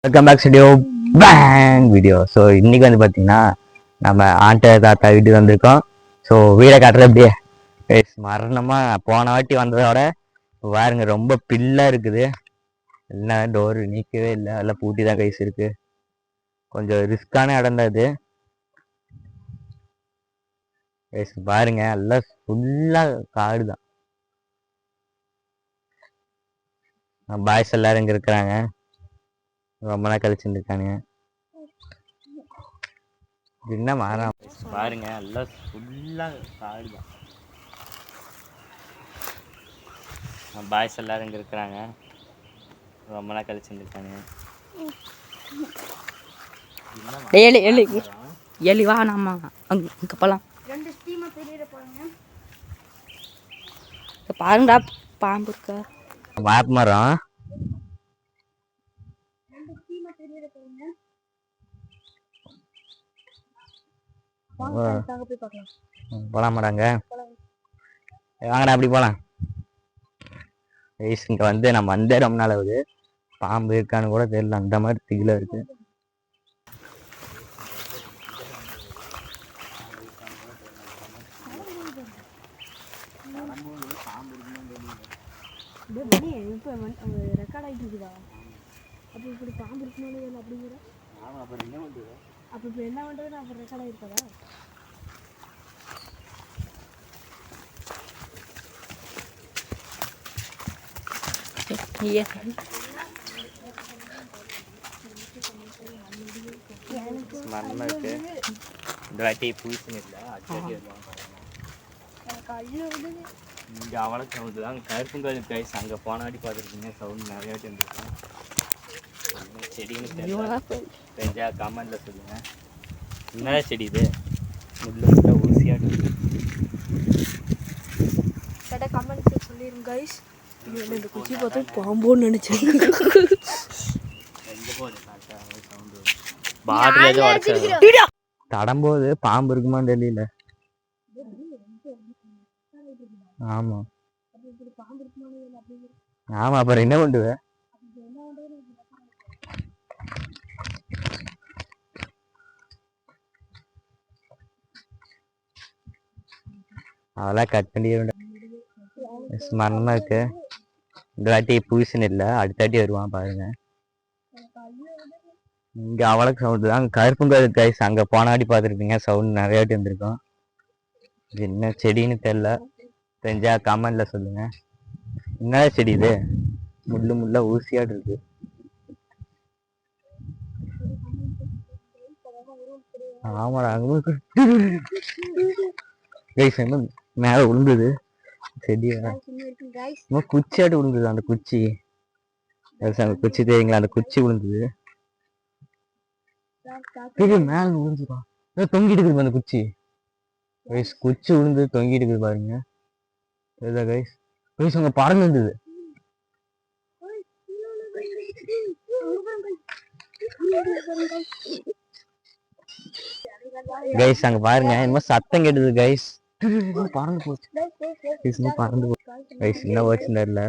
Welcome back studio bang video. So இன்னைக்கு வந்து பார்த்தீங்கன்னா நம்ம ஆண்ட தாத்தா வீட்டுக்கு வந்திருக்கோம். ஸோ வீடை காட்டுறது அப்படியே மரணமாக போன வாட்டி வந்ததோட பாருங்க ரொம்ப பில்லாக இருக்குது. எல்லாம் டோர் நீக்கவே இல்லை, எல்லாம் பூட்டி தான் கைஸ் இருக்கு. கொஞ்சம் ரிஸ்கான இடம் தான் இது. பாருங்க எல்லாம் ஃபுல்லாக காடு தான். பாய்ஸ் எல்லாரும் இங்கே இருக்கிறாங்க, ரொம்ப நாள் கழிச்சுருக்கானுங்க. என்ன மாறாம பாருங்க எல்லாம் ஃபுல்லாக காடு தான். பாய்ஸ் எல்லாரும் இங்கே இருக்கிறாங்க, ரொம்ப நாள் கழிச்சுருக்கானுங்க. ஏழி வா நம்ம அங்கே போகலாம். பாருங்கடா பாம்பு இருக்க வேப்ப மரம். போலாமாடாங்க, வாங்கடா அப்படி போலாம். இங்க வந்து நம்ம வந்தே ரொம்ப நாள் ஆகுது. பாம்பு இருக்கான்னு கூட தெரியல, அந்த மாதிரி திகில இருக்கு. ரெக்கார்ட் ஆகிட்டு இருக்குதா? அப்போ இப்படி பாம்பு இருக்குமானு அப்படிங்கிற அப்போ இப்போ என்ன பண்ணுறது? அப்போ ரெக்கார்ட் ஆகிருக்கதா? இருக்கு இந்த வாட்டி பூசின்னு இல்லை, இங்கே அவ்வளோ சவுண்டு தான். கருப்புங்கல் கைஸ் அங்கே போன வாட்டி பார்த்துருக்கீங்க, சவுண்ட் நிறைய வாட்டி வந்துருக்கோம். செடின்னு தெரிஞ்சா கமெண்ட்ல சொல்லுங்க. என்ன செடி இது? முள்ளு முட்டை ஊசியாக கமெண்ட்ஸ் சொல்லிடுங்க கைஸ். இந்த குச்சி பார்த்து பாம்போன்னு நினைச்சேன். தடம்போது பாம்பு இருக்குமான்னு தெரியல. ஆமா ஆமா, அப்புறம் என்ன பண்ணுவ? அதெல்லாம் கட் பண்ணி மரணமா இருக்கு. இந்த வாட்டி பூசன் இல்லை, அடுத்த வாட்டி வருவான் பாருங்க. இங்க அவ்வளோக்கு சவுண்டு தான். கருப்புங்கல் கைஸ் அங்க போன வாட்டி பார்த்துருப்பீங்க, சவுண்ட் நிறைய வாட்டி வந்திருக்கும். இது என்ன செடின்னு தெரியல, தெரிஞ்சா கமெண்ட்ல சொல்லுங்க. என்ன செடி இது? முள்ளு முள்ளா ஊசியாடு இருக்கு. ஆமாடா, மேல விழுந்தது செடி, குச்சியாட்டு விழுந்தது. அந்த குச்சி, அந்த குச்சி தெரியுங்களா? அந்த குச்சி விழுந்தது மேல விழுந்துதான் தொங்கிட்டு இருக்குது அந்த குச்சி. குச்சி விழுந்து தொங்கிட்டு இருக்குது பாருங்க. கைஸ் அங்க பறந்து இருந்தது. கைஸ் அங்க பாருங்க, என்னமோ சத்தம் கேட்டது கைஸ். பறந்து போச்சு, பறந்து போச்சு கைஸ். என்ன போச்சுன்னு தெரியல.